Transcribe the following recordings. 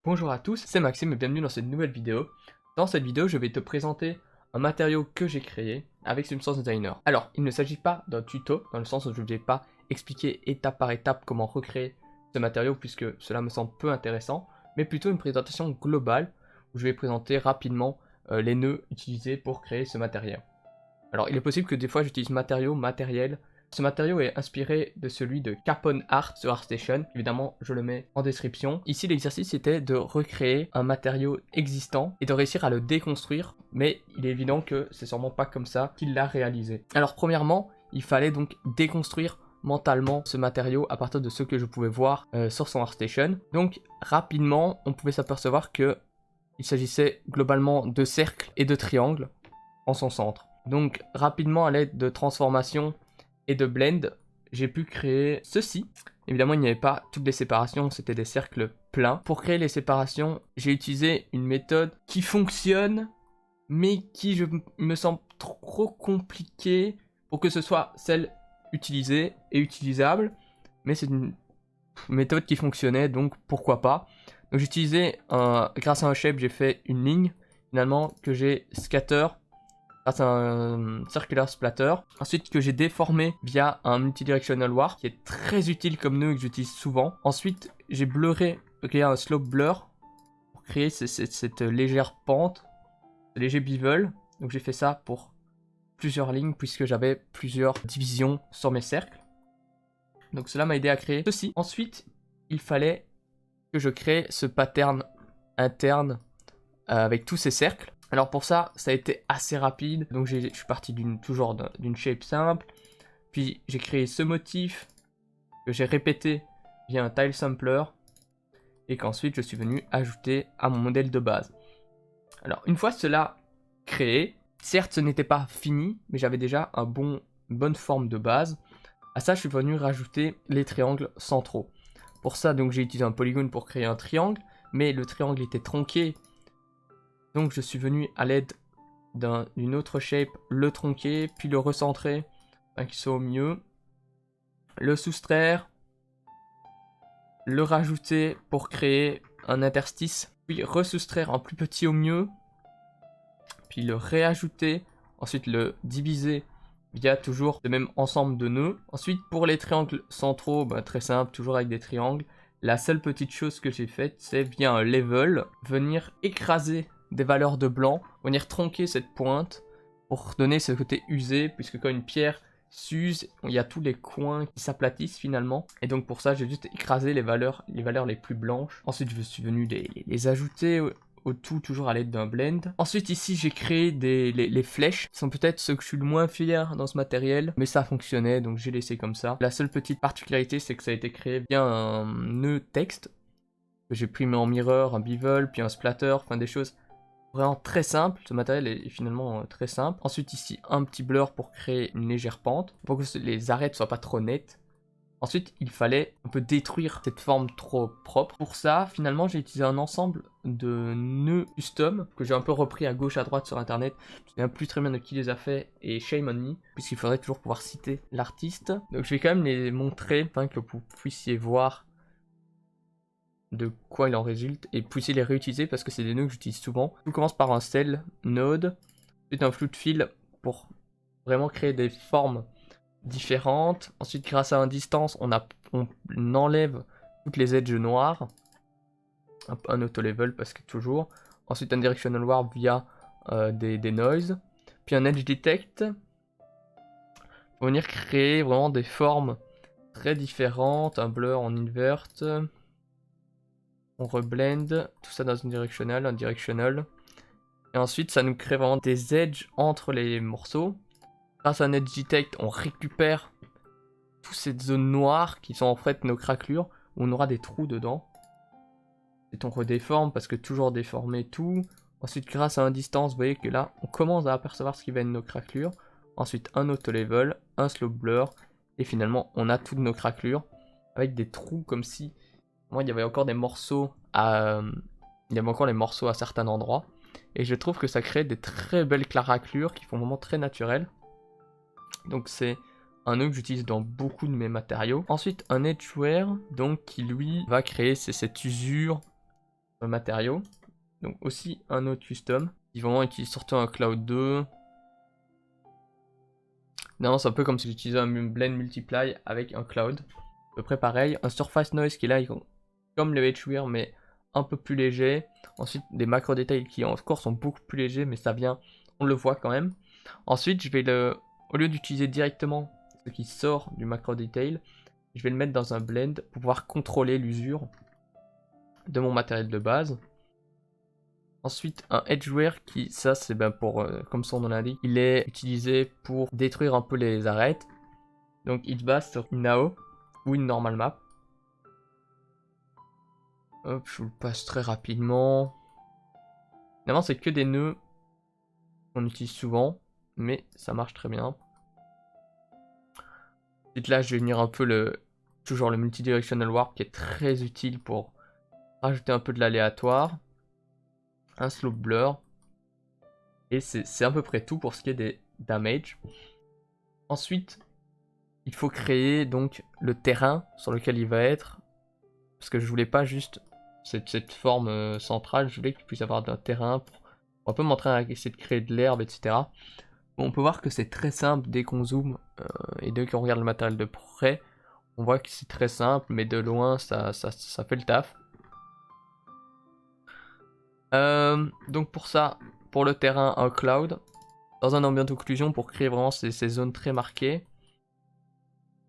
Bonjour à tous, c'est Maxime et bienvenue dans cette nouvelle vidéo. Dans cette vidéo, je vais te présenter un matériau que j'ai créé avec Substance Designer. Alors, il ne s'agit pas d'un tuto, dans le sens où je ne vais pas expliquer étape par étape comment recréer ce matériau, puisque cela me semble peu intéressant, mais plutôt une présentation globale, où je vais présenter rapidement les nœuds utilisés pour créer ce matériel. Alors, il est possible que des fois j'utilise matériel. Ce matériau est inspiré de celui de Capone Art sur ArtStation. Évidemment, je le mets en description. Ici, l'exercice était de recréer un matériau existant et de réussir à le déconstruire. Mais il est évident que c'est sûrement pas comme ça qu'il l'a réalisé. Alors, premièrement, il fallait donc déconstruire mentalement ce matériau à partir de ce que je pouvais voir sur son ArtStation. Donc, rapidement, on pouvait s'apercevoir que il s'agissait globalement de cercles et de triangles en son centre. Donc, rapidement, à l'aide de transformations et de blend, j'ai pu créer ceci. Évidemment, il n'y avait pas toutes les séparations, c'était des cercles pleins. Pour créer les séparations, j'ai utilisé une méthode qui fonctionne, mais qui me semble trop compliquée pour que ce soit celle utilisée et utilisable. Mais c'est une méthode qui fonctionnait, donc pourquoi pas. Donc j'ai utilisé, grâce à un shape, j'ai fait une ligne, finalement, que j'ai scatter grâce à un circular splatter. Ensuite, que j'ai déformé via un multidirectional warp, qui est très utile comme nœud et que j'utilise souvent. Ensuite, j'ai blurré via un slope blur pour créer cette légère pente, ce léger bevel. Donc j'ai fait ça pour plusieurs lignes puisque j'avais plusieurs divisions sur mes cercles. Donc cela m'a aidé à créer ceci. Ensuite, il fallait que je crée ce pattern interne avec tous ces cercles. Alors pour ça, ça a été assez rapide. Donc je suis parti toujours d'une shape simple. Puis j'ai créé ce motif que j'ai répété via un tile sampler. Et qu'ensuite je suis venu ajouter à mon modèle de base. Alors une fois cela créé, certes ce n'était pas fini, mais j'avais déjà une bonne forme de base. À ça je suis venu rajouter les triangles centraux. Pour ça donc j'ai utilisé un polygone pour créer un triangle. Mais le triangle était tronqué. Donc je suis venu à l'aide d'une autre shape le tronquer, puis le recentrer, afin qu'il soit au mieux, le soustraire, le rajouter pour créer un interstice, puis resoustraire un plus petit au mieux, puis le réajouter, ensuite le diviser via toujours le même ensemble de nœuds. Ensuite pour les triangles centraux, très simple, toujours avec des triangles. La seule petite chose que j'ai faite, c'est via un level, venir écraser des valeurs de blanc, venir tronquer cette pointe pour donner ce côté usé, puisque quand une pierre s'use, il y a tous les coins qui s'aplatissent finalement, et donc pour ça j'ai juste écrasé les valeurs les plus blanches. Ensuite je suis venu les ajouter au tout, toujours à l'aide d'un blend. Ensuite ici j'ai créé les flèches, qui sont peut-être ceux que je suis le moins fier dans ce matériel, mais ça fonctionnait donc j'ai laissé comme ça. La seule petite particularité c'est que ça a été créé via un nœud texte, que j'ai pris en mirror, un bevel, puis un splatter, enfin des choses vraiment très simple. Ce matériel est finalement très simple. Ensuite ici un petit blur pour créer une légère pente, pour que les arêtes soient pas trop nettes. Ensuite il fallait un peu détruire cette forme trop propre. Pour ça finalement j'ai utilisé un ensemble de nœuds custom que j'ai un peu repris à gauche à droite sur internet. Je ne me souviens plus très bien de qui les a fait et shame on me, puisqu'il faudrait toujours pouvoir citer l'artiste. Donc je vais quand même les montrer afin que vous puissiez voir de quoi il en résulte et puissiez les réutiliser parce que c'est des nœuds que j'utilise souvent. Tout commence par un cell node, ensuite un flou de fil pour vraiment créer des formes différentes. Ensuite grâce à un distance on enlève toutes les edges noires, un auto level parce que toujours. Ensuite un directional warp via des noise, puis un edge detect pour venir créer vraiment des formes très différentes, un blur en invert. On reblend tout ça dans un directional. Et ensuite, ça nous crée vraiment des edges entre les morceaux. Grâce à un edge detect, on récupère toutes ces zones noires qui sont en fait nos craquelures, où on aura des trous dedans. Et on redéforme parce que toujours déformer tout. Ensuite, grâce à un distance, vous voyez que là, on commence à apercevoir ce qui va être nos craquelures. Ensuite, un auto level, un slope blur. Et finalement, on a toutes nos craquelures avec des trous comme si... Moi, il y avait encore des morceaux à certains endroits. Et je trouve que ça crée des très belles craquelures qui font vraiment très naturelles. Donc c'est un nœud que j'utilise dans beaucoup de mes matériaux. Ensuite un edgeware, donc qui lui va créer cette usure le matériau. Donc aussi un autre custom. Ils vont utiliser surtout un Cloud 2. Non, c'est un peu comme si j'utilisais un Blend Multiply avec un Cloud. À peu près pareil. Un Surface Noise qui est là, comme le Edgeware, mais un peu plus léger. Ensuite, des macro détails qui encore sont beaucoup plus légers, mais ça vient, on le voit quand même. Ensuite, je vais au lieu d'utiliser directement ce qui sort du macro detail, je vais le mettre dans un blend pour pouvoir contrôler l'usure de mon matériel de base. Ensuite, un Edgeware qui, ça c'est ben pour, comme son nom l'indique, il est utilisé pour détruire un peu les arêtes. Donc il se base sur une AO ou une normal map. Hop, je vous le passe très rapidement. Évidemment, c'est que des nœuds qu'on utilise souvent, mais ça marche très bien. Ensuite là, je vais venir un peu toujours le multidirectional warp qui est très utile pour rajouter un peu de l'aléatoire. Un slope blur. Et c'est à peu près tout pour ce qui est des damage. Ensuite, il faut créer donc le terrain sur lequel il va être. Parce que je voulais pas juste cette forme centrale, je voulais qu'il puisse avoir un terrain pour un peu m'entraîner à essayer de créer de l'herbe, etc. Bon, on peut voir que c'est très simple dès qu'on zoome et dès qu'on regarde le matériel de près. On voit que c'est très simple, mais de loin ça fait le taf. Donc pour ça, pour le terrain, un cloud dans un ambient occlusion pour créer vraiment ces zones très marquées.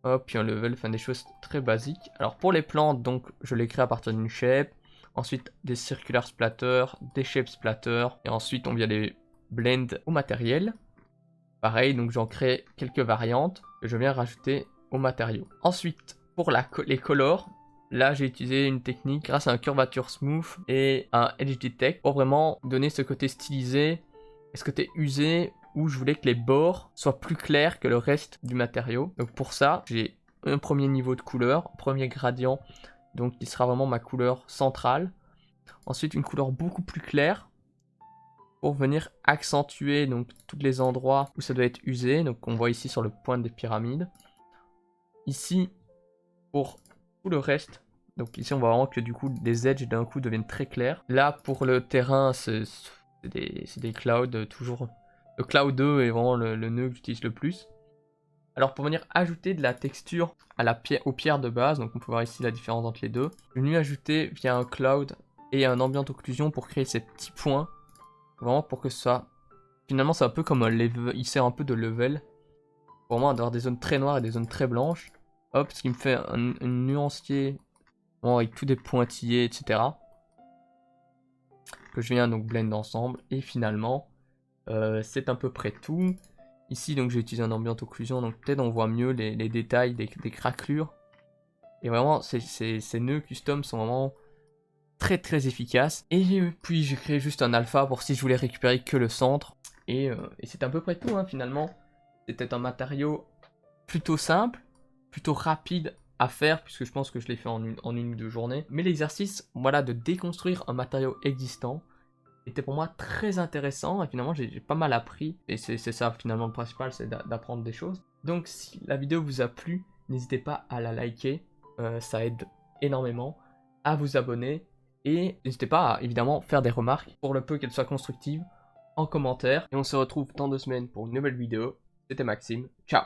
Hop, puis un level, enfin des choses très basiques. Alors pour les plantes, donc je les crée à partir d'une shape. Ensuite des circular splatters, des shape splatters. Et ensuite on vient les blend au matériel. Pareil, donc j'en crée quelques variantes que je viens rajouter au matériau. Ensuite, pour les colors, là j'ai utilisé une technique grâce à un curvature smooth et un edge detect pour vraiment donner ce côté stylisé et ce côté usé où je voulais que les bords soient plus clairs que le reste du matériau. Donc pour ça, j'ai un premier niveau de couleur, premier gradient, donc qui sera vraiment ma couleur centrale. Ensuite une couleur beaucoup plus claire pour venir accentuer donc tous les endroits où ça doit être usé. Donc on voit ici sur le point des pyramides. Ici pour tout le reste. Donc ici on voit vraiment que du coup les edges d'un coup deviennent très clairs. Là pour le terrain c'est des clouds toujours. Le cloud 2 est vraiment le nœud que j'utilise le plus. Alors pour venir ajouter de la texture aux pierres de base, donc on peut voir ici la différence entre les deux. Je vais venir ajouter via un cloud et un ambient occlusion pour créer ces petits points. Vraiment pour que ça... Finalement c'est un peu comme un level, il sert un peu de level. Pour vraiment avoir des zones très noires et des zones très blanches. Hop, ce qui me fait un nuancier vraiment avec tous des pointillés, etc. Que je viens donc blend ensemble. Et finalement, c'est à peu près tout. Ici donc j'ai utilisé un ambient occlusion, donc peut-être on voit mieux les détails des craquelures. Et vraiment ces nœuds custom sont vraiment très efficaces. Et puis j'ai créé juste un alpha pour si je voulais récupérer que le centre. Et c'est à peu près tout hein, finalement. C'était un matériau plutôt simple, plutôt rapide à faire, puisque je pense que je l'ai fait en une ou deux journées. Mais l'exercice, voilà, de déconstruire un matériau existant était pour moi très intéressant, et finalement j'ai pas mal appris, et c'est ça finalement le principal, c'est d'apprendre des choses. Donc si la vidéo vous a plu, n'hésitez pas à la liker, ça aide énormément, à vous abonner, et n'hésitez pas à évidemment faire des remarques, pour le peu qu'elles soient constructives, en commentaire, et on se retrouve dans 2 semaines pour une nouvelle vidéo. C'était Maxime, ciao.